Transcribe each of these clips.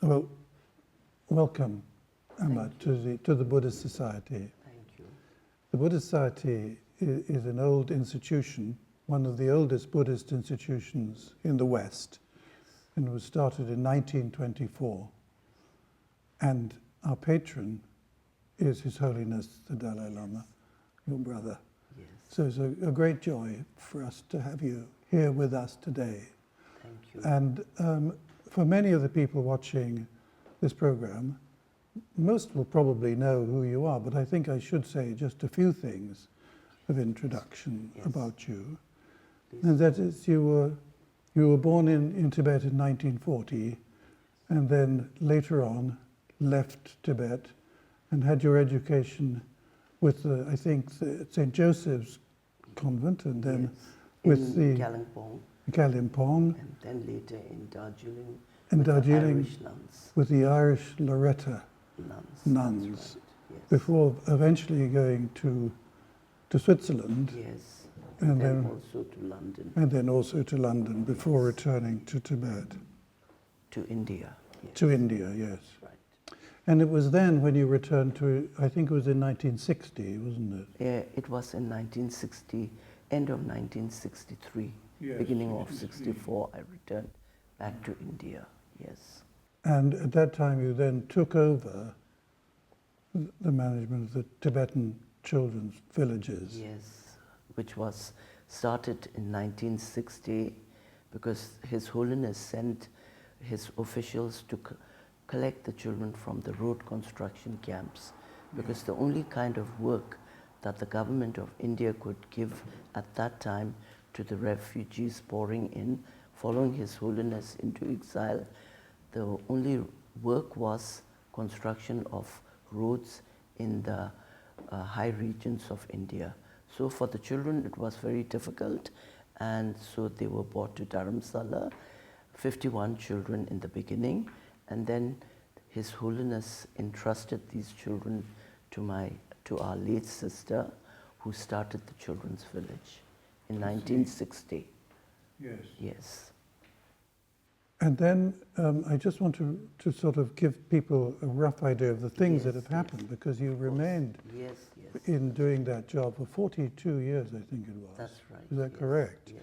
Well, welcome, Amma, to the Buddhist Society. Thank you. The Buddhist Society is an old institution, one of the oldest Buddhist institutions in the West, and it was started in 1924. And our patron is His Holiness the Dalai Lama, your brother. Yes. So it's a great joy for us to have you here with us today. Thank you. And for many of the people watching this program, most will probably know who you are, but I think I should say just a few things of introduction about you. Please. And that is, you were born in Tibet in 1940, and then later on left Tibet and had your education with I think the St. Joseph's Convent, and then with in the Kalimpong, Kalimpong, and then later in Darjeeling, in with the Darjeeling Irish nuns. with the Irish Loreto Nuns. Right, Yes. before eventually going to Switzerland, Yes. and then then also to London. and then also to London before returning to Tibet. To India. Yes. To India, yes. Right. And it was then when you returned to, I think it was in 1960, wasn't it? It was in 1960, end of 1963, Yes, beginning of 64, I returned back to India. Yes. And at that time you then took over the management of the Tibetan Children's villages. Yes, which was started in 1960 because His Holiness sent his officials to collect the children from the road construction camps, because the only kind of work that the government of India could give at that time to the refugees pouring in, following His Holiness into exile, the only work was construction of roads in the high regions of India. So for the children it was very difficult, and so they were brought to Dharamsala, 51 children in the beginning, and then His Holiness entrusted these children to our late sister, who started the Children's Village in 1960. Yes. Yes. And then I just want to sort of give people a rough idea of the things that have happened, because you remained in doing that job for 42 years, I think it was. That's right. Is that correct? Yes.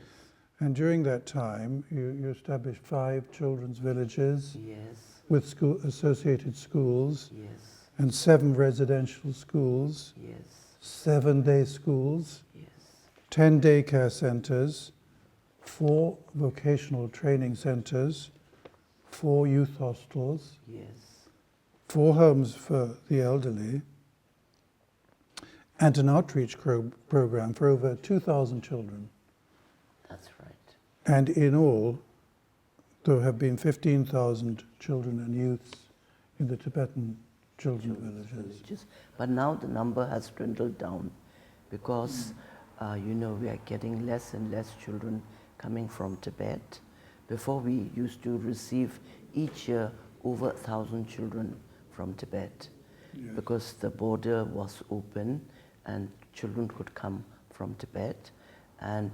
And during that time, you established 5 children's villages Yes. with associated schools, Yes. and 7 residential schools, Yes. 7 day schools, Yes. 10 daycare centers, 4 vocational training centers, 4 youth hostels, Yes. 4 homes for the elderly, and an outreach program for over 2,000 children. That's right. And in all, there have been 15,000 children and youths in the Tibetan children villages. But now the number has dwindled down because, we are getting less and less children coming from Tibet. Before, we used to receive each year over 1,000 children from Tibet, because the border was open and children could come from Tibet. And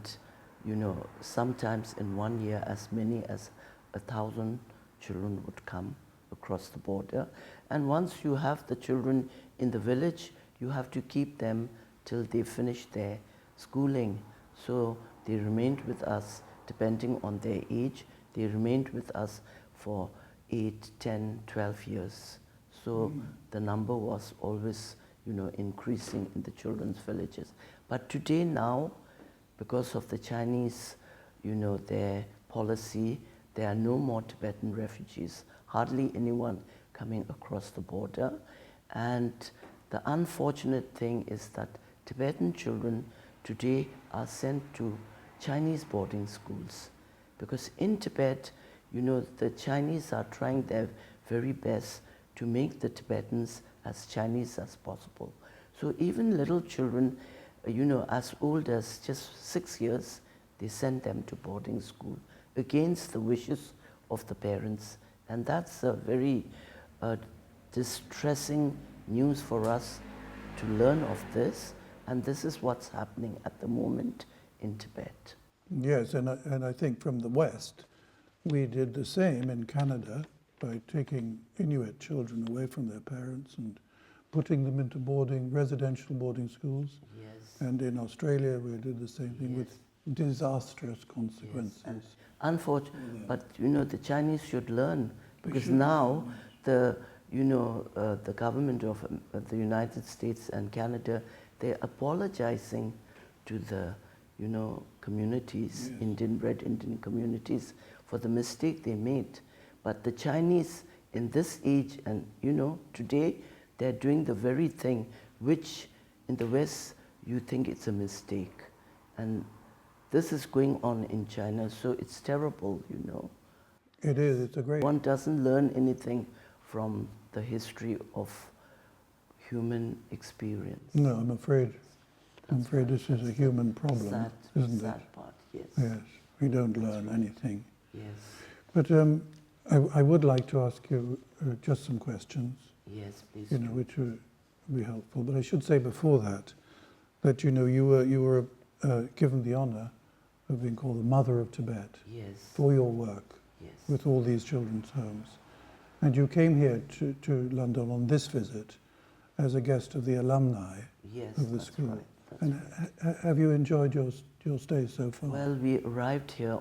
sometimes in one year as many as 1,000 children would come across the border. And once you have the children in the village, you have to keep them till they finish their schooling. So they remained with us, depending on their age, they remained with us for 8, 10, 12 years. So the number was always, increasing in the children's villages. But today now, because of the Chinese, their policy, there are no more Tibetan refugees, hardly anyone coming across the border. And the unfortunate thing is that Tibetan children today are sent to Chinese boarding schools, because in Tibet, the Chinese are trying their very best to make the Tibetans as Chinese as possible. So even little children, as old as just 6 years, they send them to boarding school against the wishes of the parents. And that's a very distressing news for us to learn of this. And this is what's happening at the moment in Tibet. Yes, and I think from the West, we did the same in Canada by taking Inuit children away from their parents and putting them into residential boarding schools. Yes. And in Australia, we did the same thing with disastrous consequences. Yes. Unfortunately, but you know, the Chinese should learn, because now the government of the United States and Canada, they're apologizing to the communities, red Indian communities, for the mistake they made. But the Chinese in this age and today, they're doing the very thing which in the West you think it's a mistake. And this is going on in China, so it's terrible, It is, it's a great... One doesn't learn anything from the history of human experience. No, I'm afraid this is a human problem, isn't it? Sad part, yes. Yes, we don't learn anything. Yes. But I would like to ask you just some questions. Yes, please. Which would be helpful. But I should say before that you were given the honor of being called the Mother of Tibet. Yes. For your work. Yes. With all these children's homes. And you came here to London on this visit as a guest of the alumni of the school. Right. And have you enjoyed your stay so far? Well, we arrived here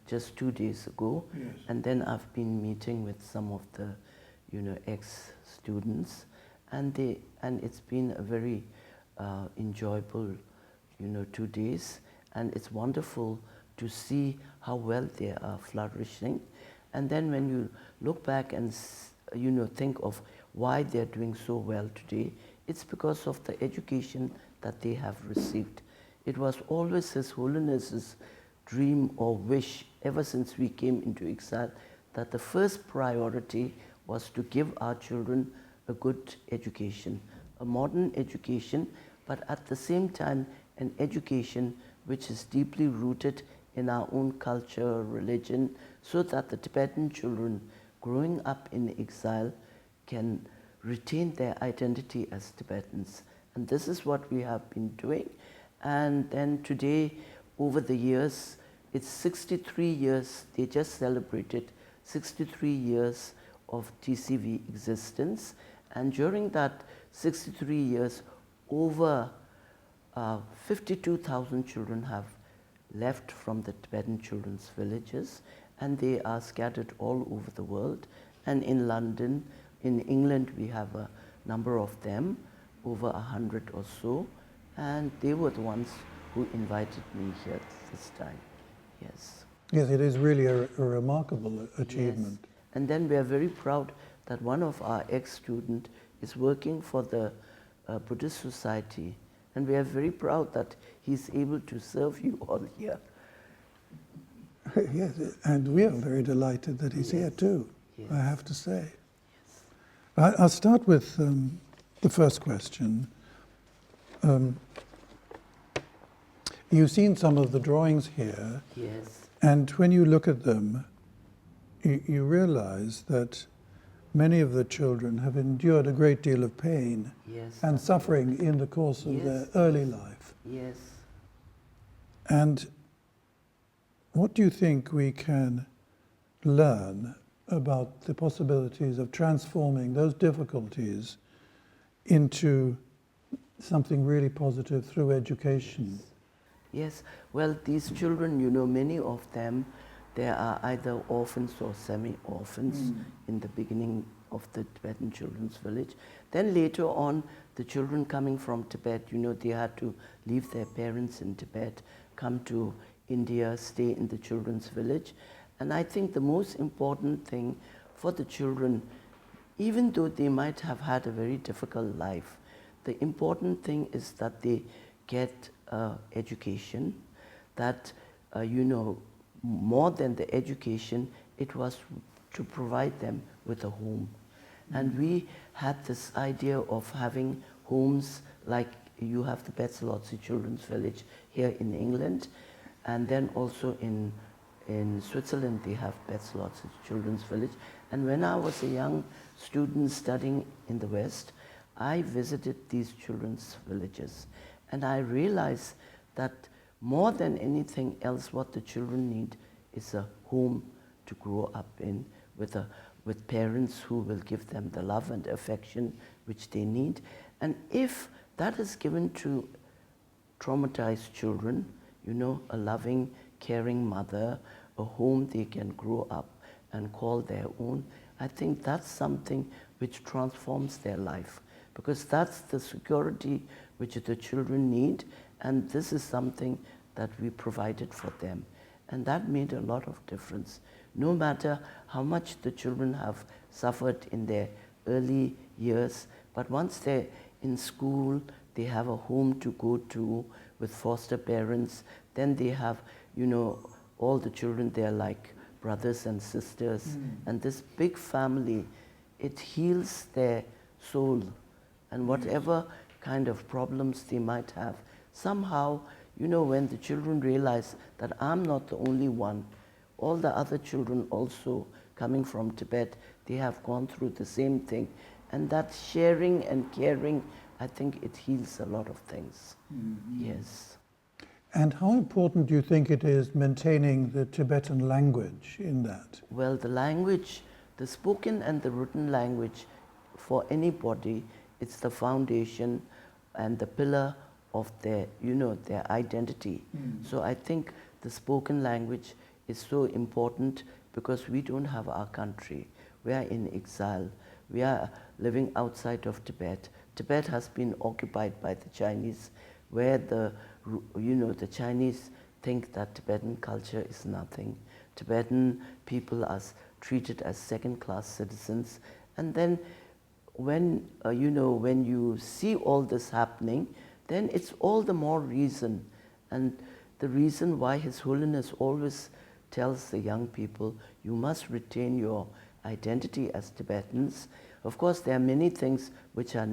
just 2 days ago, and then I've been meeting with some of the, ex-students, and it's been a very enjoyable, 2 days, and it's wonderful to see how well they are flourishing. And then when you look back and think of why they're doing so well today, it's because of the education that they have received. It was always His Holiness's dream or wish ever since we came into exile that the first priority was to give our children a good education, a modern education, but at the same time an education which is deeply rooted in our own culture, religion, so that the Tibetan children growing up in exile can retain their identity as Tibetans. And this is what we have been doing. And then today, over the years, it's 63 years, they just celebrated 63 years of TCV existence. And during that 63 years, over 52,000 children have left from the Tibetan children's villages, and they are scattered all over the world. And in London, in England, we have a number of them, over 100 or so, and they were the ones who invited me here this time. Yes. Yes, it is really a remarkable achievement. Yes. And then we are very proud that one of our ex-students is working for the Buddhist Society, and we are very proud that he's able to serve you all here. Yes, and we are very delighted that he's here too, I have to say. Yes. I'll start with the first question. You've seen some of the drawings here. Yes. And when you look at them, you realize that many of the children have endured a great deal of pain and suffering in the course of their early life. Yes. And what do you think we can learn about the possibilities of transforming those difficulties into something really positive through education? Yes, well, these children, many of them, they are either orphans or semi-orphans in the beginning of the Tibetan children's village. Then later on, the children coming from Tibet, they had to leave their parents in Tibet, come to India, stay in the children's village. And I think the most important thing for the children, even though they might have had a very difficult life, the important thing is that they get education, that, more than the education, it was to provide them with a home. And we had this idea of having homes like you have the Betsalotsi Children's Village here in England, and then also in Switzerland they have Betsalotsi Children's Village. And when I was a young student studying in the West, I visited these children's villages, and I realized that more than anything else, what the children need is a home to grow up in, with a with parents who will give them the love and affection which they need. And if that is given to traumatized children, you know, a loving, caring mother, a home they can grow up and call their own, I think that's something which transforms their life, because that's the security which the children need, and this is something that we provided for them. And that made a lot of difference. No matter how much the children have suffered in their early years, but once they're in school, they have a home to go to with foster parents, then they have, you know, all the children there like brothers and sisters, and this big family, it heals their soul, and whatever kind of problems they might have, somehow, you know, when the children realize that I'm not the only one, all the other children also coming from Tibet, they have gone through the same thing, and that sharing and caring, I think it heals a lot of things. Yes. And how important do you think it is maintaining the Tibetan language in that? Well, the language, the spoken and the written language, for anybody, it's the foundation and the pillar of their, you know, their identity. So I think the spoken language is so important because we don't have our country. We are in exile. We are living outside of Tibet. Tibet has been occupied by the Chinese, where the, you know, the Chinese think that Tibetan culture is nothing. Tibetan people are treated as second-class citizens. And then when, you know, when you see all this happening, then it's all the more reason. And the reason why His Holiness always tells the young people, you must retain your identity as Tibetans. Of course, there are many things which are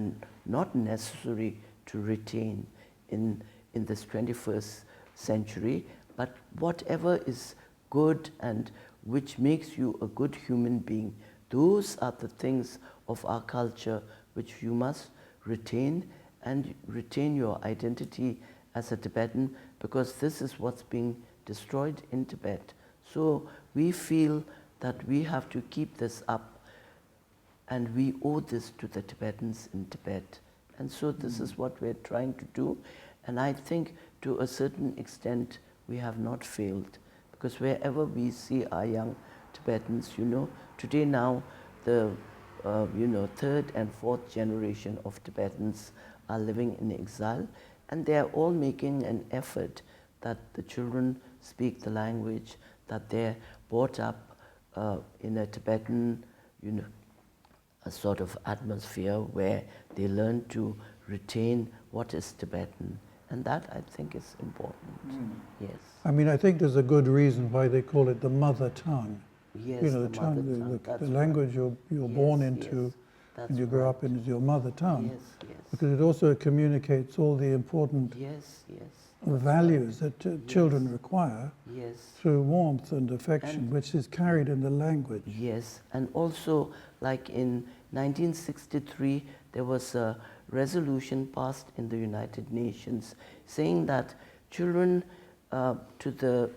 not necessary to retain in this 21st century, but whatever is good and which makes you a good human being, those are the things of our culture which you must retain, and retain your identity as a Tibetan, because this is what's being destroyed in Tibet. So we feel that we have to keep this up, and we owe this to the Tibetans in Tibet. And so this is what we're trying to do. And I think to a certain extent we have not failed, because wherever we see our young Tibetans, you know, today now the you know, third and fourth generation of Tibetans are living in exile, and they are all making an effort that the children speak the language, that they're brought up in a Tibetan, you know, a sort of atmosphere where they learn to retain what is Tibetan. And that, I think, is important. Yes. I mean, I think there's a good reason why they call it the mother tongue. Yes, you know, the mother tongue. The language you're born into and you grow up in is your mother tongue. Yes, yes. Because it also communicates all the important values that children require through warmth and affection, which is carried in the language. Yes, and also, like in 1963, there was a resolution passed in the United Nations saying that children to the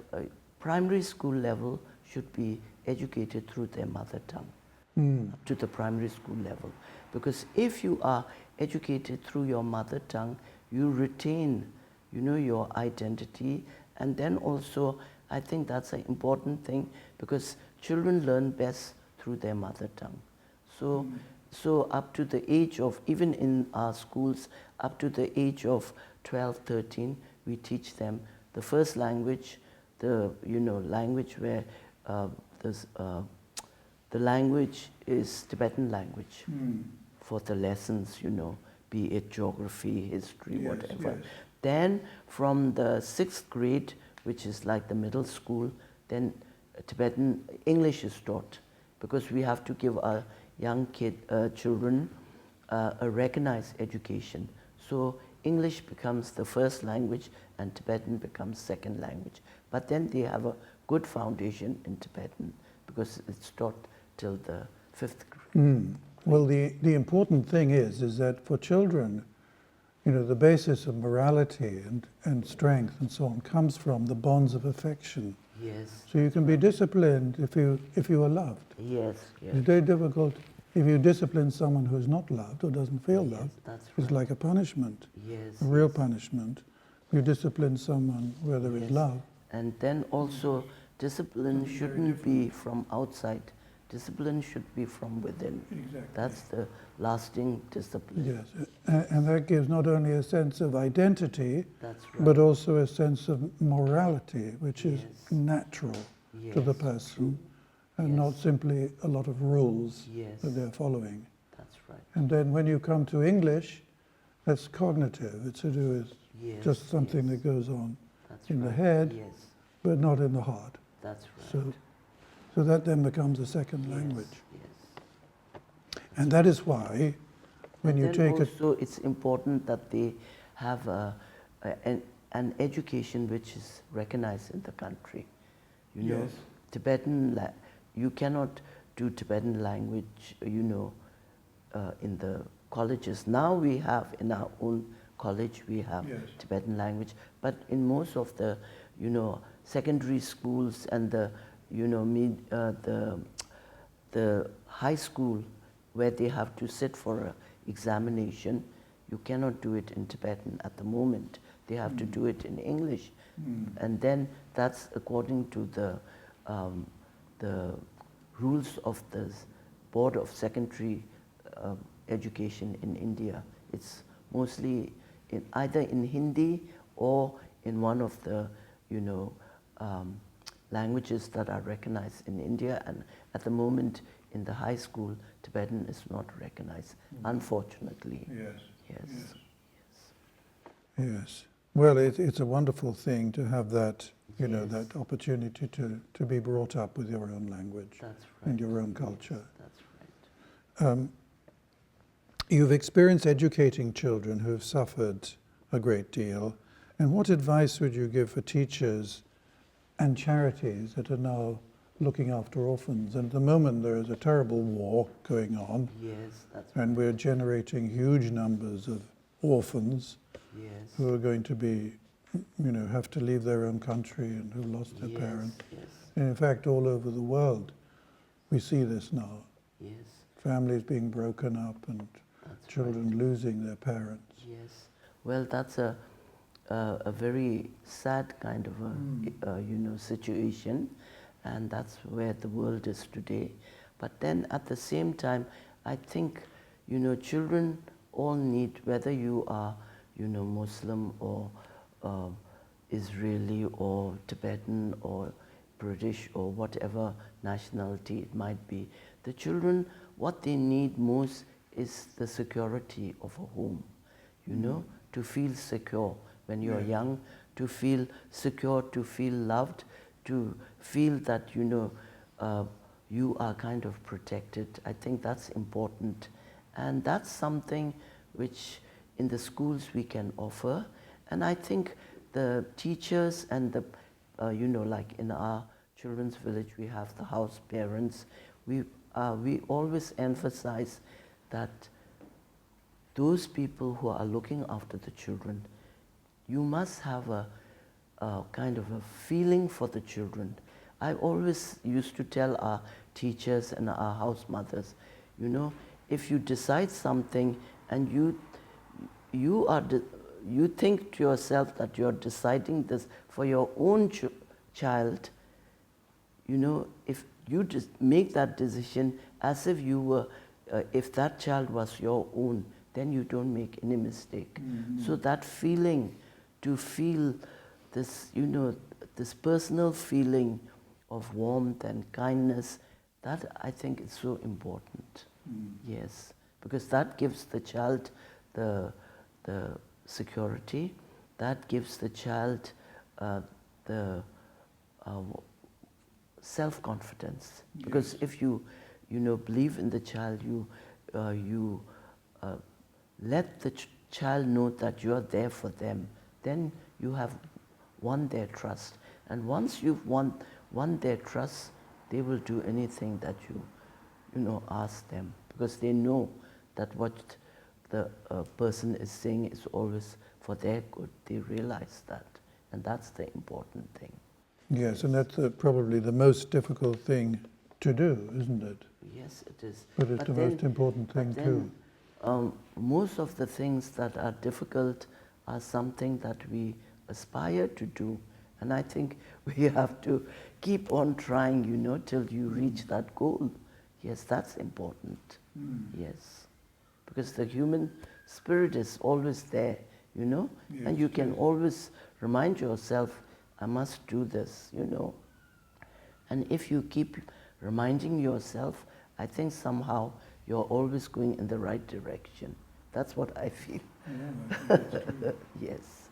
primary school level should be educated through their mother tongue, to the primary school level. Because if you are educated through your mother tongue, you retain, you know, your identity. And then also, I think that's an important thing, because children learn best through their mother tongue. So, so up to the age of, even in our schools, up to the age of 12, 13, we teach them the first language, the, you know, language where the language is Tibetan language for the lessons, you know, be it geography, history, whatever. Yes. Then from the 6th grade, which is like the middle school, then Tibetan English is taught, because we have to give our young children a recognized education. So English becomes the first language and Tibetan becomes second language. But then they have a good foundation in Tibetan, because it's taught till the 5th grade. Well, the important thing is that for children, you know, the basis of morality and strength and so on comes from the bonds of affection Yes. So you can be disciplined if you are loved. Yes, yes. It's very difficult if you discipline someone who is not loved or doesn't feel Yes, loved. that's It's right. like a punishment, Yes. a real yes. punishment. You discipline someone where there is Yes. love. And then also, discipline Something very shouldn't be from outside. Discipline should be from within. Exactly. That's the lasting discipline. Yes, and that gives not only a sense of identity, That's right. but also a sense of morality, which is Yes. natural to the Yes, person, and Yes. not simply a lot of rules Yes. that they're following. That's right. And then when you come to English, that's cognitive. It's to do with Yes. just something yes. that goes on That's in the right. head, Yes. but not in the heart. That's right. So that then becomes a second Yes, language. Yes. And that is why, when you then take it, also it's important that they have an education which is recognized in the country. You know, Yes. You cannot do Tibetan language, in the colleges. Now we have in our own college, we have Yes. Tibetan language, but in most of the, secondary schools and the, the high school where they have to sit for an examination, you cannot do it in Tibetan at the moment. They have to do it in English. And then that's according to the rules of the Board of Secondary Education in India. It's mostly either in Hindi or in one of the, languages that are recognized in India. And at the moment, in the high school, Tibetan is not recognized, unfortunately. yes, Yes. yes. Well, it's a wonderful thing to have that, Yes. that opportunity to be brought up with your own language That's right. and your own culture. That's right. You've experienced educating children who've suffered a great deal. And what advice would you give for teachers and charities that are now looking after orphans? And at the moment there is a terrible war going on, Yes, that's right. and we're generating huge numbers of orphans Yes. who are going to be, have to leave their own country and who've lost their Yes, parents. yes, And in fact, all over the world, we see this now. yes, Families being broken up and that's children losing their parents. right. Yes. Well, that's a very sad kind of a situation, and that's where the world is today. But then at the same time, I think children all need, whether you are Muslim or Israeli or Tibetan or British or whatever nationality it might be, the children, what they need most is the security of a home, to feel secure when you're young, to feel secure, to feel loved, to feel that you are kind of protected. I think that's important, and that's something which in the schools we can offer. And I think the teachers and the like in our children's village, we have the house parents. We always emphasize that those people who are looking after the children, you must have a kind of a feeling for the children. I always used to tell our teachers and our house mothers, if you decide something and you think to yourself that you're deciding this for your own child, if you just make that decision as if you were, if that child was your own, then you don't make any mistake. Mm-hmm. So that feeling, to feel this, this personal feeling of warmth and kindness, that I think is so important. Yes, because that gives the child the security, that gives the child the self-confidence. Because if you believe in the child, you let the child know that you are there for them, then you have won their trust. And once you've won their trust, they will do anything that you ask them, because they know that what the person is saying is always for their good. They realize that, and that's the important thing. Yes, and that's probably the most difficult thing to do, isn't it? Yes, it is. But it's the most important thing too. Most of the things that are difficult are something that we aspire to do. And I think we have to keep on trying, till you reach that goal. Yes, that's important. Yes. Because the human spirit is always there, Yes, and you can yes. always remind yourself, I must do this, And if you keep reminding yourself, I think somehow you're always going in the right direction. That's what I feel. Yeah, I think that's true. Yes.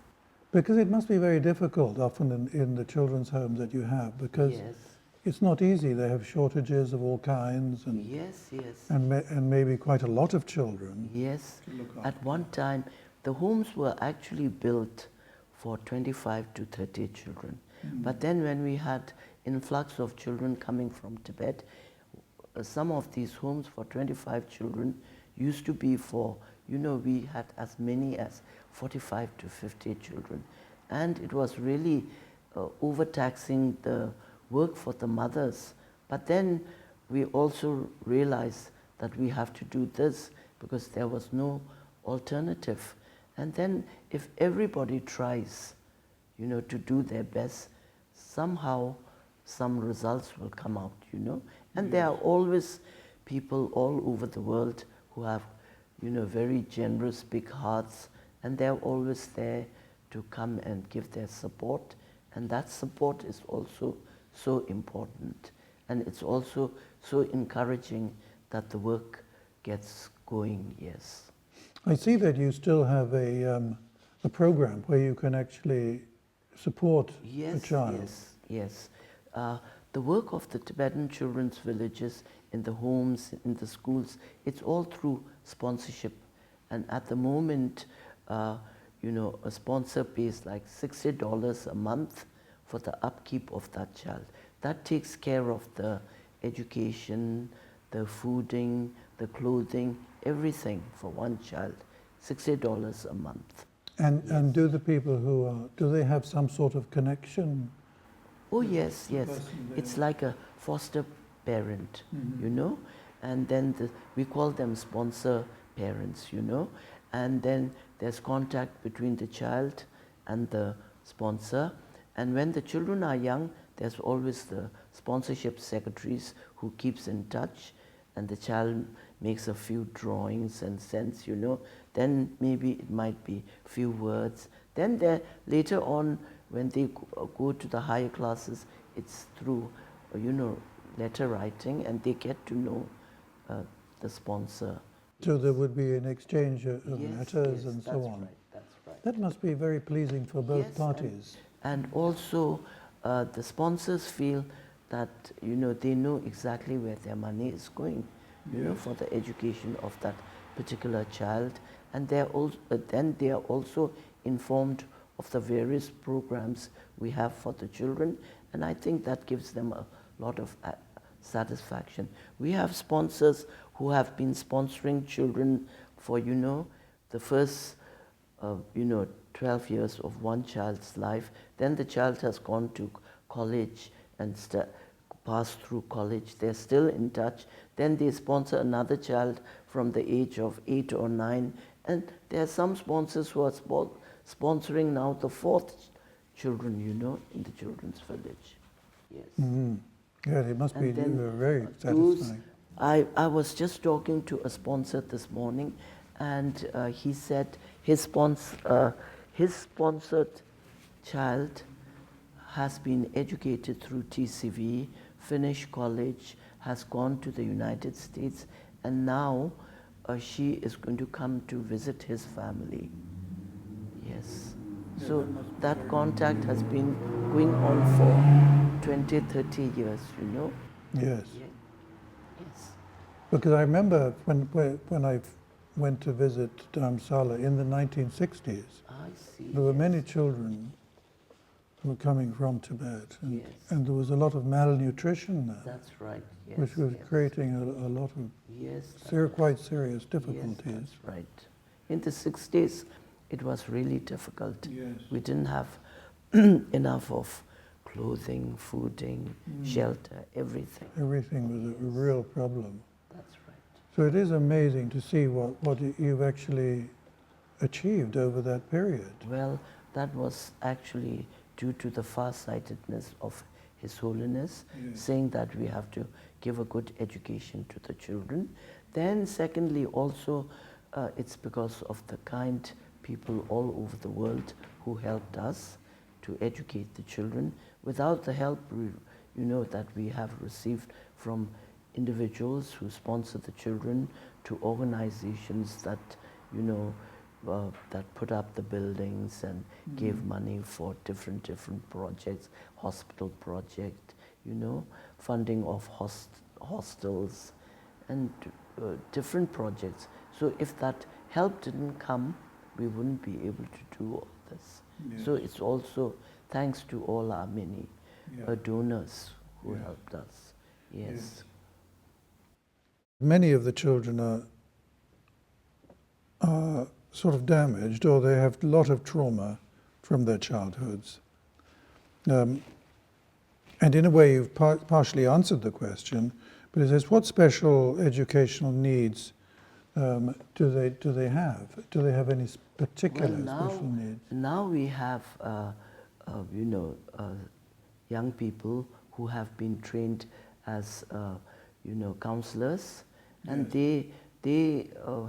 Because it must be very difficult often in the children's homes that you have, because Yes. it's not easy. They have shortages of all kinds and, Yes, yes. and maybe quite a lot of children. Yes. To look At one time, the homes were actually built for 25 to 30 children. But then when we had influx of children coming from Tibet, some of these homes for 25 children used to be for, we had as many as 45 to 50 children. And it was really overtaxing the work for the mothers. But then we also realized that we have to do this because there was no alternative. And then if everybody tries, to do their best, somehow some results will come out, And there are always people all over the world who have, very generous, big hearts, and they're always there to come and give their support. And that support is also so important. And it's also so encouraging that the work gets going, yes. I see that you still have a program where you can actually support a child. Yes, yes. The work of the Tibetan Children's villages, in the homes, in the schools, it's all through sponsorship. And at the moment, a sponsor pays like $60 a month for the upkeep of that child. That takes care of the education, the fooding, the clothing, everything for one child. $60 a month. And do the people who are, do they have some sort of connection? Oh yes, The yes. person there. It's like a foster parent, and then we call them sponsor parents, and then there's contact between the child and the sponsor. And when the children are young, there's always the sponsorship secretaries who keeps in touch, and the child makes a few drawings and sends, then maybe it might be few words. Then later on, when they go to the higher classes, it's through, letter writing, and they get to know the sponsor. So there would be an exchange of Yes, letters yes, and so that's on. right, that's right. That must be very pleasing for both Yes, parties. And also, the sponsors feel that, they know exactly where their money is going, for the education of that particular child. And then they are also informed of the various programs we have for the children. And I think that gives them a lot of satisfaction. We have sponsors who have been sponsoring children for, the first, 12 years of one child's life. Then the child has gone to college and passed through college. They're still in touch. Then they sponsor another child from the age of 8 or 9. And there are some sponsors who are sponsoring now the 4th children, in the children's village. Yes. Mm-hmm. Yeah, it must be And then very satisfying. I was just talking to a sponsor this morning, and he said his sponsored child has been educated through TCV, finished college, has gone to the United States, and now she is going to come to visit his family. Yes. Yeah, So that must be that very contact has been going on for 20, 30 years, Yes. Yeah. Yes. Because I remember when I went to visit Dharamsala in the 1960s, I see. there were yes. many children who were coming from Tibet, and, Yes. and there was a lot of malnutrition there, That's right. Yes. which was yes. creating a lot of Yes. quite serious Yes, difficulties. that's right. In the 60s, it was really difficult. Yes. We didn't have enough of clothing, fooding, shelter, everything. Everything was a real problem. That's right. So it is amazing to see what you've actually achieved over that period. Well, that was actually due to the far-sightedness of His Holiness, saying that we have to give a good education to the children. Then secondly, also, it's because of the kind people all over the world who helped us to educate the children. Without the help, that we have received from individuals who sponsor the children to organizations that, that put up the buildings and gave money for different projects, hospital project, funding of hostels and different projects. So if that help didn't come, we wouldn't be able to do all this. Yes. So it's also thanks to all our many donors who helped us. Yes. Many of the children are sort of damaged, or they have a lot of trauma from their childhoods. And in a way, you've partially answered the question, but it says, what special educational needs do they have? Do they have any particular special needs? Now we have, young people who have been trained as, counselors, and they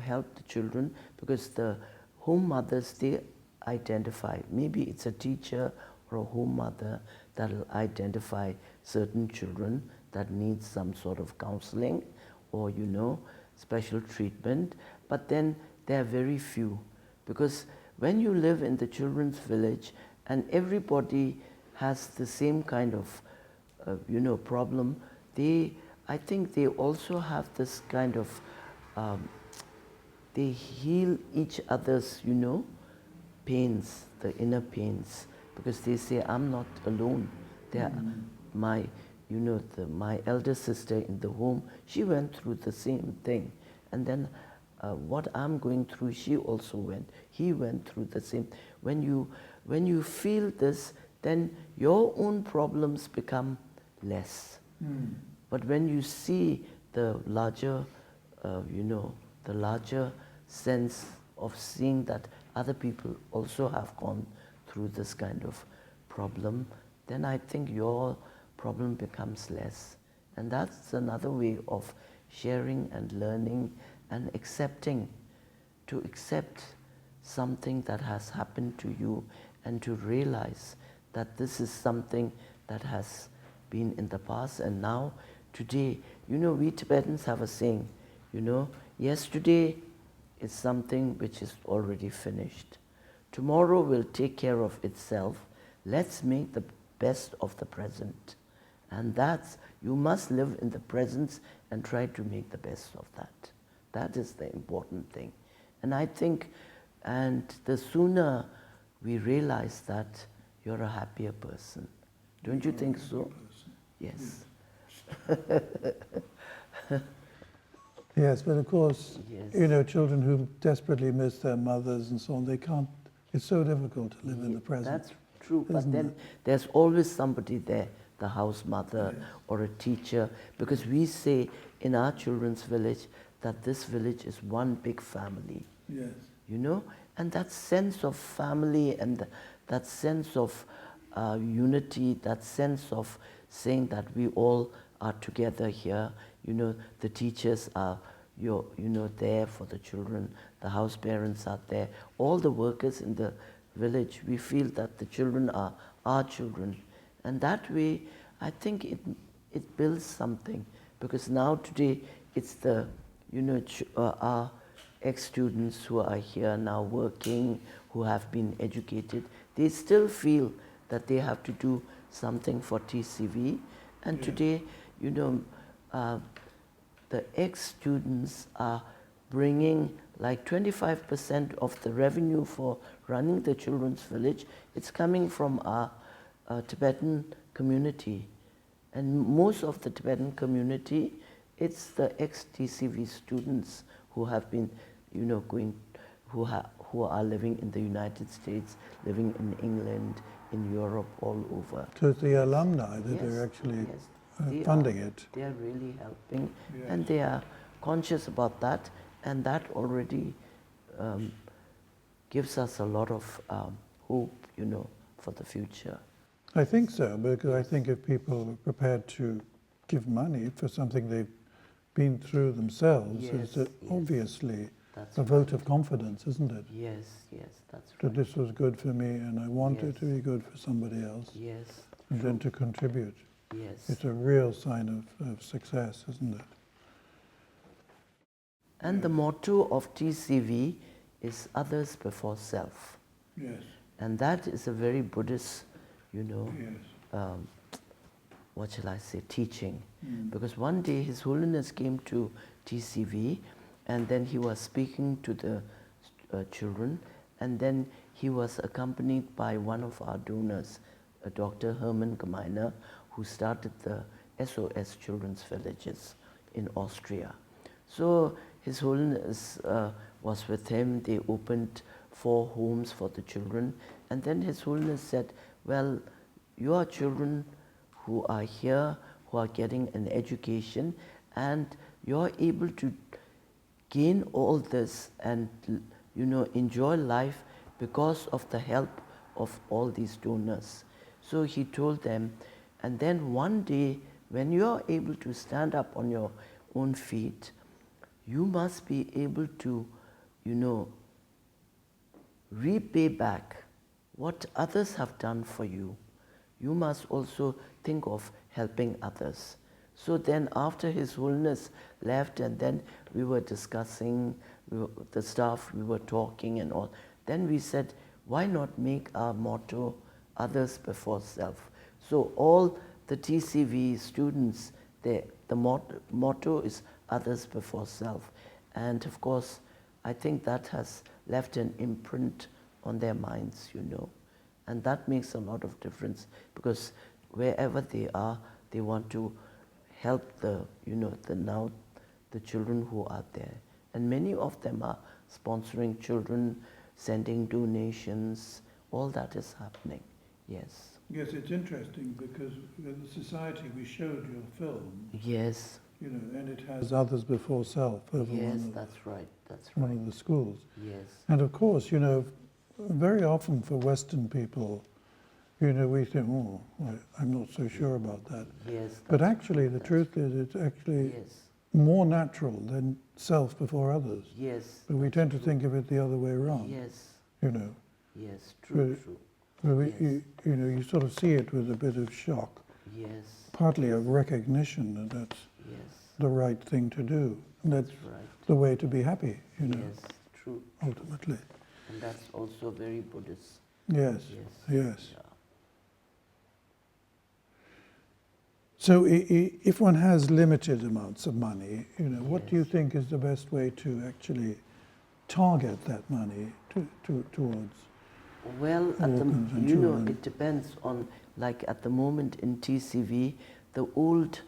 help the children, because the home mothers, they identify, maybe it's a teacher or a home mother that will identify certain children that need some sort of counseling or, special treatment. But then there are very few, because when you live in the children's village and everybody has the same kind of, problem, I think they also have this kind of, they heal each other's, pains, the inner pains, because they say, I'm not alone. They are my, my elder sister in the home, she went through the same thing. And then what I'm going through, he went through the same. When you feel this, then your own problems become less. But when you see the larger, the larger sense of seeing that other people also have gone through this kind of problem, then I think your problem becomes less. And that's another way of sharing and learning and accepting, to accept something that has happened to you and to realize that this is something that has been in the past, and now, today, we Tibetans have a saying, yesterday is something which is already finished. Tomorrow will take care of itself. Let's make the best of the present. And you must live in the present and try to make the best of that. That is the important thing. And I think, and the sooner we realize that, you're a happier person. Don't you think so? Yes. Yes, but of course, children who desperately miss their mothers and so on, they can't, it's so difficult to live in the present. That's true, but then there's always somebody there, the house mother or a teacher, because we say in our children's village that this village is one big family. Yes. And that sense of family and that sense of unity, that sense of saying that we all are together here, the teachers are there for the children, the house parents are there, all the workers in the village, we feel that the children are our children. And that way, I think it builds something, because now today it's the, our ex-students who are here now working, who have been educated, they still feel that they have to do something for TCV. And today, the ex-students are bringing like 25% of the revenue for running the children's village. It's coming from our Tibetan community. And most of the Tibetan community, it's the ex-TCV students who have been, who who are living in the United States, living in England, in Europe, all over. So it's the alumni that Yes, are actually yes. They funding it. They are really helping, Yes. and they are conscious about that, and that already gives us a lot of hope, for the future. I think so, because I think if people are prepared to give money for something they've been through themselves, Yes, it's yes. obviously That's a vote of confidence, isn't it? Yes, that's That right. this was good for me and I want it to Yes. be good for somebody else, Yes, and then to contribute. yes. It's a real sign of success, isn't it? And the motto of TCV is others before self. Yes, And that is a very Buddhist, yes. what shall I say, teaching. Mm. Because one day His Holiness came to TCV, and then he was speaking to the children, and then he was accompanied by one of our donors, Dr. Healng, who started the SOS Children's Villages in Austria. So His Holiness was with him. They opened 4 homes for the children, and then His Holiness said, well, your children who are here, who are getting an education, and you're able to gain all this and enjoy life because of the help of all these donors. So he told them, and then one day when you're able to stand up on your own feet, you must be able to repay back what others have done for you. You must also think of helping others. So then after His Holiness left, and then we were discussing, the staff, we were talking and all, then we said, why not make our motto, others before self? So all the TCV students, the motto is others before self. And of course, I think that has left an imprint on their minds, And that makes a lot of difference, because wherever they are, they want to help the children who are there. And many of them are sponsoring children, sending donations, all that is happening, yes. Yes, it's interesting because in the society we showed your film, Yes. and it has others before self over Yes, that's right, one of the schools. Yes. And of course, very often for Western people, we think, oh, I'm not so sure about that. Yes. But actually, the truth is it's actually Yes. more natural than self before others. Yes. But we tend to think of it the other way around. Yes. Yes, true, But- true. Well, Yes. you sort of see it with a bit of shock, Yes. partly of recognition that that's Yes. the right thing to do. And that's That's right. the way to be happy, Yes, true. ultimately. And that's also very Buddhist. Yes, Yes. yes. Yeah. So if one has limited amounts of money, what do you Yes. think is the best way to actually target that money towards? Well, Orphans and children. it depends on, like at the moment in TCV, the old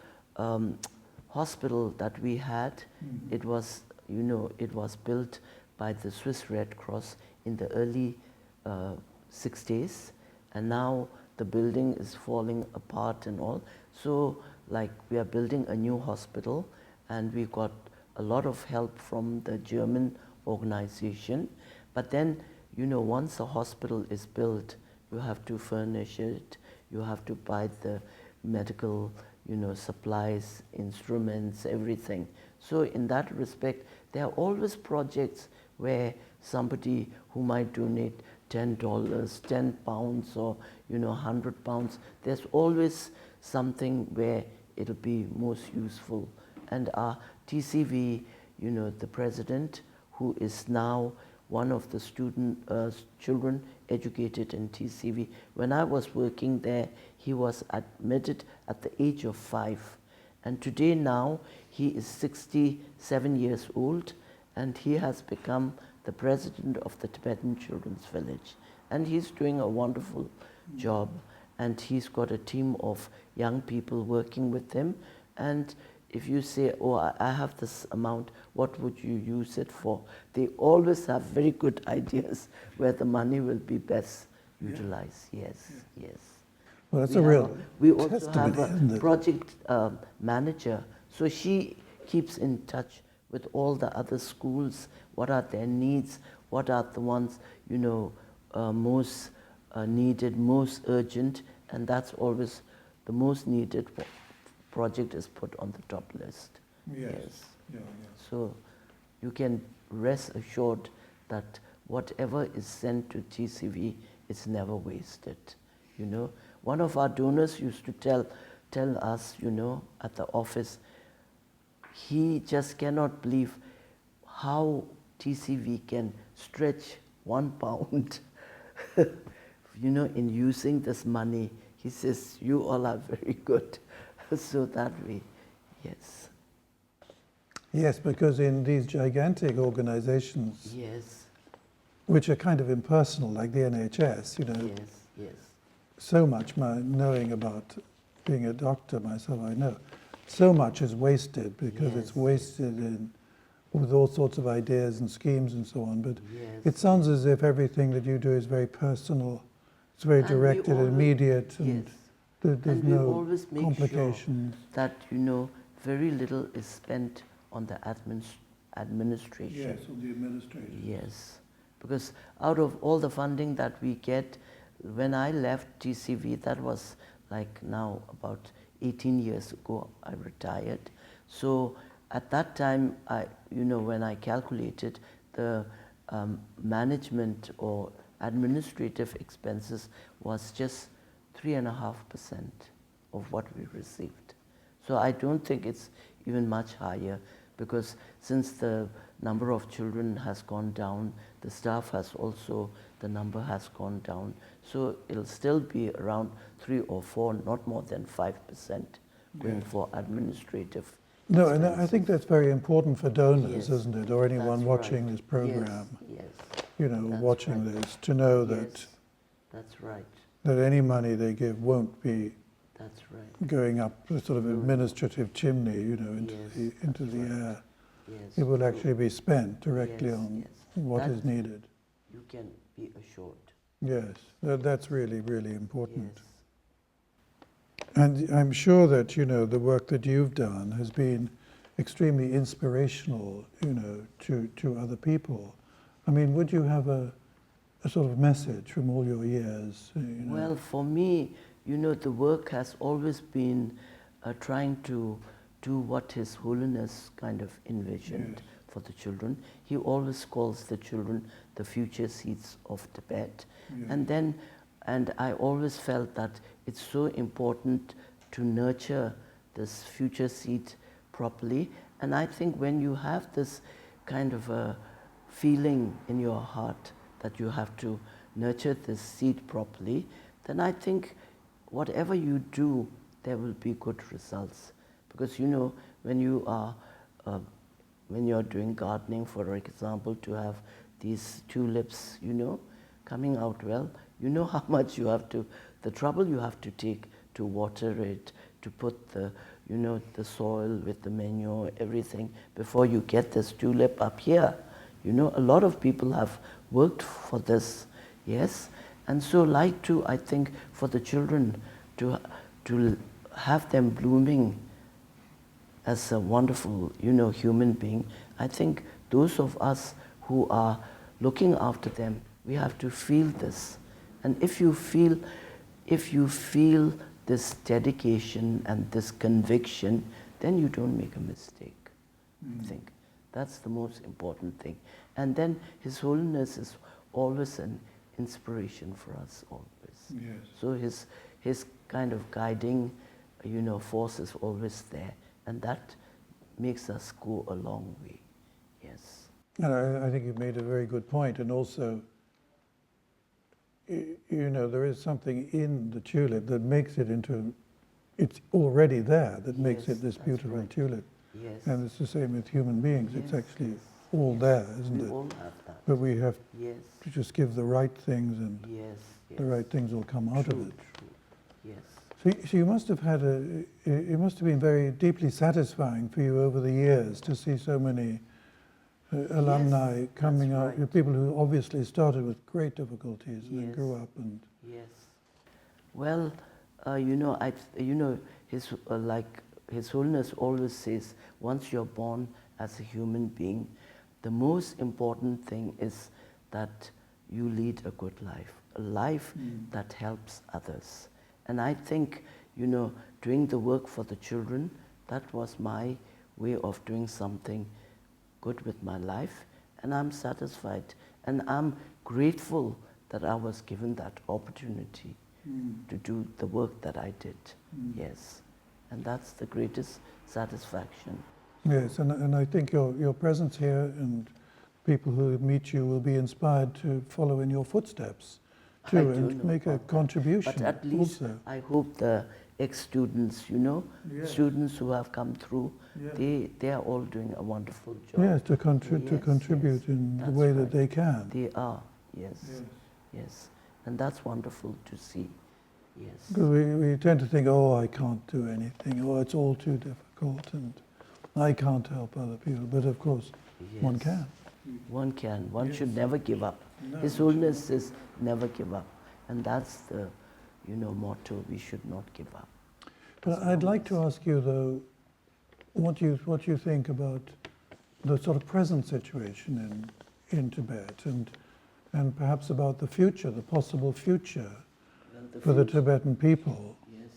hospital that we had, Mhm. it was, it was built by the Swiss Red Cross in the early 60s, and now the building is falling apart and all. So, like, we are building a new hospital, and we got a lot of help from the German organization. But then, once a hospital is built, you have to furnish it, you have to buy the medical, supplies, instruments, everything. So in that respect, there are always projects where somebody who might donate $10, 10 pounds, or, £100, there's always something where it'll be most useful. And our TCV, the president, who is now one of the children educated in TCV. When I was working there, he was admitted at the age of 5. And today now, he is 67 years old, and he has become the president of the Tibetan Children's Village. And he's doing a wonderful job. And he's got a team of young people working with him. And if you say, oh, I have this amount, what would you use it for? They always have very good ideas where the money will be best utilized. Yes, yes. Well, that's a real we also testimony, have isn't a it? project manager, so she keeps in touch with all the other schools, what are their needs, what are the ones, you know, most needed, most urgent, and that's always the most needed project is put on the top list. Yes. Yes. Yeah, So you can rest assured that whatever is sent to TCV is never wasted. You know, one of our donors used to tell us, you know, at the office, he just cannot believe how TCV can stretch £1, you know, in using this money. He says, you all are very good. So that way, yes. Yes, because in these gigantic organizations, Yes, which are kind of impersonal, like the NHS, you know, yes, yes. so much knowing about being a doctor myself, I know, so much is wasted because it's Yes. wasted with all sorts of ideas and schemes and so on. But Yes. it sounds as if everything that you do is very personal, it's very And we directed, always- immediate, and yes. there's And we no always make complications. sure that, you know, very little is spent on the administration. on the administration. Yes, because out of all the funding that we get, when I left TCV, that was like now about 18 years ago, I retired. So at that time, you know, when I calculated the management or administrative expenses was just 3.5% of what we received. So I don't think it's even much higher, because since the number of children has gone down, the staff has also, the number has gone down. So it'll still be around 3 or 4, not more than 5% going Yes. for administrative. No, and I expenses. think that's very important for donors, Yes, isn't it? Or anyone that's watching right. this program, Yes, you know, that's watching right. this, to know yes, that's right. that any money they give won't be That's right. going up a sort of No. administrative chimney, you know, into Yes, into that's the right. air. Yes, It will true. actually be spent directly Yes, on yes. what is That- needed. You can be assured. Yes, that's really, really important. Yes. And I'm sure that, you know, the work that you've done has been extremely inspirational, you know, to other people. I mean, would you have a sort of message from all your years? You know? Well, for me, you know, the work has always been trying to do what His Holiness kind of envisioned Yes. for the children. He always calls the children the future seeds of Tibet. Yes. And I always felt that it's so important to nurture this future seed properly. And I think when you have this kind of a feeling in your heart that you have to nurture this seed properly, then I think whatever you do, there will be good results. Because, you know, when you are when you're doing gardening, for example, to have these tulips, you know, coming out well, you know how much you have to, the trouble you have to take to water it, to put the, you know, the soil with the manure, everything, before you get this tulip up here. You know, a lot of people have worked for this, yes? And so like to, I think, for the children to have them blooming as a wonderful, you know, human being, I think those of us who are looking after them, we have to feel this. And if you feel this dedication and this conviction, then you don't make a mistake, I think. That's the most important thing. And then His Holiness is always an inspiration for us, always. Yes. So his kind of guiding, you know, force is always there. And that makes us go a long way, yes. And I think you've made a very good point. And also, you know, there is something in the tulip that makes it into, it's already there, that makes Yes, it this that's beautiful right. tulip. Yes. And it's the same with human beings. It's Yes, actually yes, all yes. there, isn't We it? all have that. But we have Yes, to just give the right things, and yes, yes. the right things will come out True, of it. true. Yes. So you must have had it must have been very deeply satisfying for you over the years to see so many alumni coming out, right. people who obviously started with great difficulties and then Yes. grew up and... Yes. Well, like His Holiness always says, once you're born as a human being, the most important thing is that you lead a good life, a life that helps others. And I think, doing the work for the children, that was my way of doing something good with my life, and I'm satisfied. And I'm grateful that I was given that opportunity to do the work that I did. Yes. And that's the greatest satisfaction. Yes, and I think your presence here and people who meet you will be inspired to follow in your footsteps too, and make a contribution. But at least also. I hope the ex-students, Yes. students who have come through, Yeah. they are all doing a wonderful job. Yes, to contribute in the That's way right. that they can. They are, yes. Yes. And that's wonderful to see. Yes. Because we tend to think, oh, I can't do anything, or it's all too difficult, and I can't help other people. But of course, one Yes. can. One can. One Yes. should never give up. No, His Holiness says, never give up. And that's the, motto. We should not give up. But I'd like to ask you, though, what you think about the sort of present situation in Tibet, and perhaps about the future, the possible future for the Tibetan people. Yes.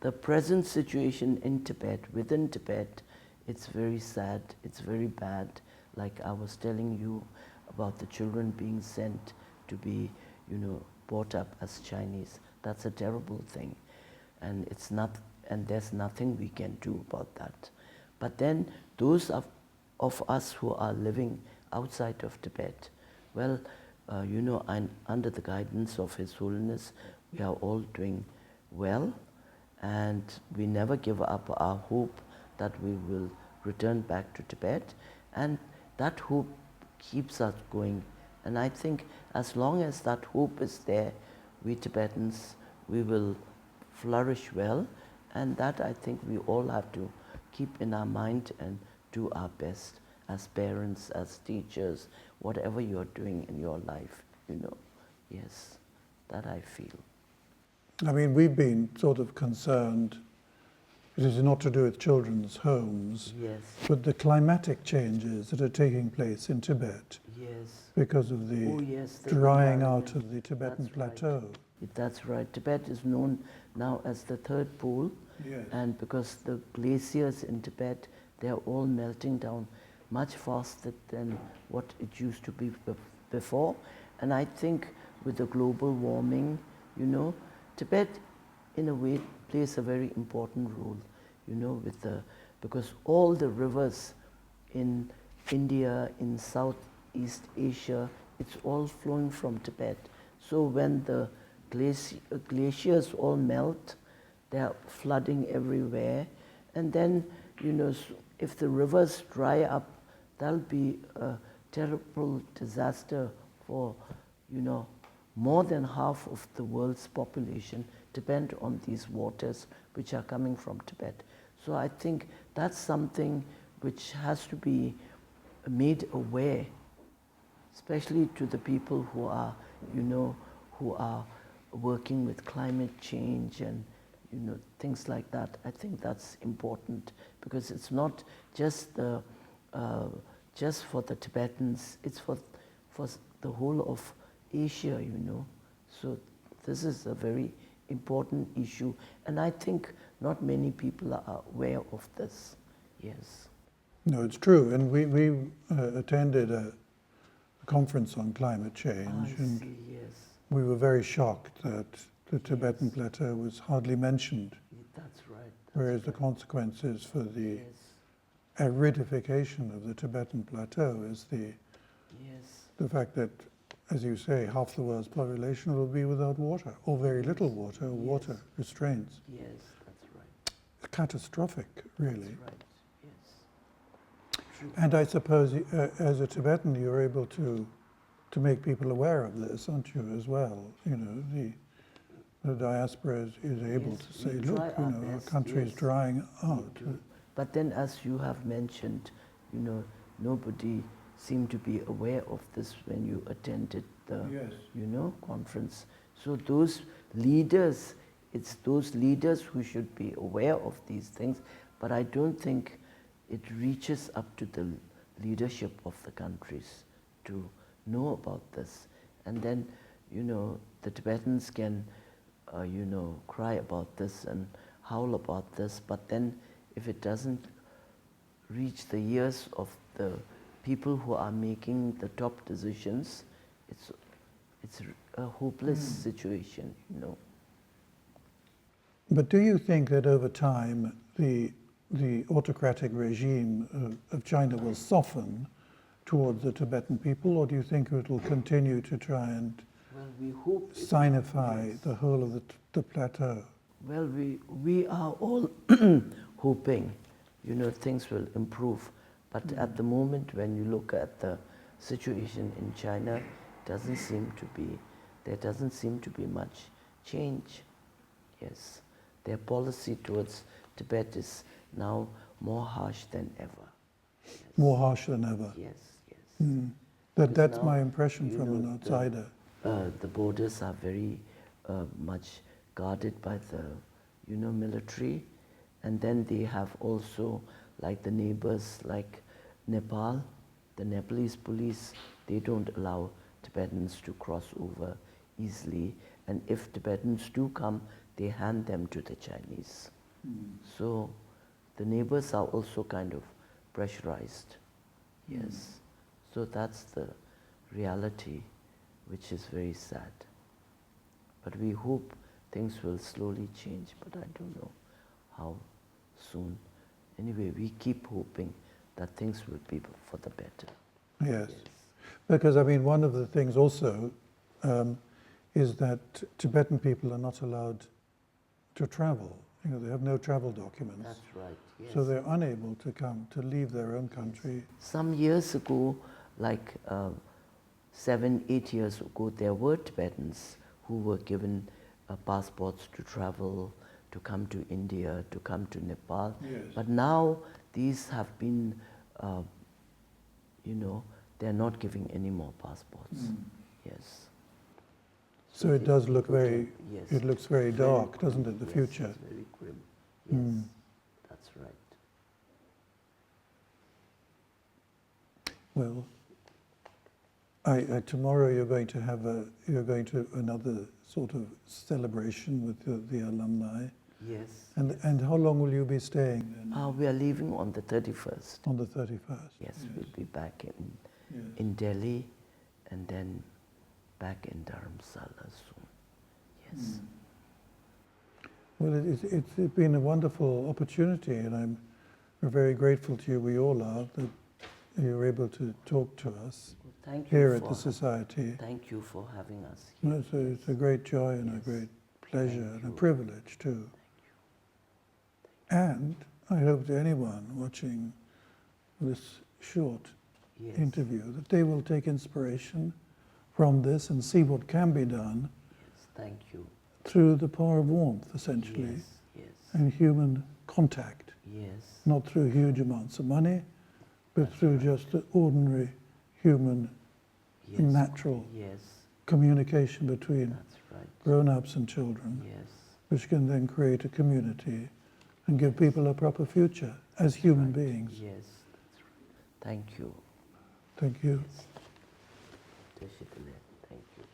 The present situation in Tibet, within Tibet, it's very sad, it's very bad. Like I was telling you about the children being sent to be, brought up as Chinese. That's a terrible thing. And there's nothing we can do about that. But then those of us who are living outside of Tibet, well, I'm under the guidance of His Holiness, we are all doing well, and we never give up our hope that we will return back to Tibet, and that hope keeps us going. And I think as long as that hope is there, we Tibetans, we will flourish well, and that I think we all have to keep in our mind and do our best as parents, as teachers, whatever you're doing in your life, Yes, that I feel. I mean, we've been sort of concerned, it is not to do with children's homes, Yes. but the climatic changes that are taking place in Tibet Yes. because of the The drying environment. out of the Tibetan That's right. plateau. That's right. Tibet is known now as the third pole, Yes. and because the glaciers in Tibet, they're all melting down much faster than what it used to be before. And I think with the global warming, Tibet, in a way, plays a very important role, because all the rivers in India, in Southeast Asia, it's all flowing from Tibet. So when the glaciers all melt, they're flooding everywhere. And then, if the rivers dry up, that'll be a terrible disaster for, more than half of the world's population depend on these waters which are coming from Tibet. So I think that's something which has to be made aware, especially to the people who are, who are working with climate change and, things like that. I think that's important because it's not just just for the Tibetans, it's for the whole of Asia, So this is a very important issue, and I think not many people are aware of this. Yes. No, it's true. And we attended a conference on climate change, and see, yes. we were very shocked that the Tibetan plateau was hardly mentioned, That's right. whereas the consequences for the Yes. aridification of the Tibetan plateau is Yes. the fact that, as you say, half the world's population will be without water, or very little water, or water restraints. Yes, that's right. Catastrophic, really. That's right. Yes. And I suppose, as a Tibetan, you're able to make people aware of this, aren't you, as well? the diaspora is able Yes, to say, we look, try our our best, country is yes. drying We out. do. But then, as you have mentioned, nobody seemed to be aware of this when you attended the, Yes. conference. So those leaders, it's those leaders who should be aware of these things, but I don't think it reaches up to the leadership of the countries to know about this. And then, the Tibetans can, cry about this and howl about this, but then if it doesn't reach the ears of the people who are making the top decisions, it's a hopeless situation, But do you think that over time the autocratic regime of China will soften towards the Tibetan people, or do you think it will continue to try and Well, we hope signify the whole of the plateau? Well, we are all hoping, things will improve. But at the moment, when you look at the situation in China, there doesn't seem to be much change. Yes, their policy towards Tibet is now more harsh than ever. Yes. More harsh than ever. Yes. That's now, my impression from an outsider. The borders are very much guarded by the, military, and then they have also, like the neighbors, like Nepal, the Nepalese police, they don't allow Tibetans to cross over easily, and if Tibetans do come, they hand them to the Chinese. So the neighbors are also kind of pressurized. Yes. So that's the reality, which is very sad. But we hope things will slowly change, but I don't know how soon. Anyway, we keep hoping that things will be for the better. Yes. Because, one of the things also is that Tibetan people are not allowed to travel. They have no travel documents. That's right, yes. So they're unable to leave their own country. Some years ago, like 7, 8 years ago, there were Tibetans who were given passports to travel, to come to India, to come to Nepal. Yes. But now these have been, they're not giving any more passports. Yes. So it does look yes. it looks very dark, doesn't it, the Yes, future? it's very grim. Yes, that's right. Well, tomorrow you're going to another sort of celebration with the alumni. Yes. And how long will you be staying then? We are leaving on the 31st. On the 31st? Yes, we'll be back in Delhi and then back in Dharamsala soon. Yes. Well, it's been a wonderful opportunity, and we're very grateful to you, we all are, that you're able to talk to us Thank you here at the Society. Thank you for having us here. No, it's a great joy and a great pleasure and a privilege too. And I hope to anyone watching this short interview that they will take inspiration from this and see what can be done Thank you. through the power of warmth, essentially, and human contact. Yes. Not through huge amounts of money, but through just the ordinary human, natural communication between grown-ups and children, which can then create a community and give people a proper future as human beings. Yes, that's right. Thank you. Thank you. Yes. Thank you.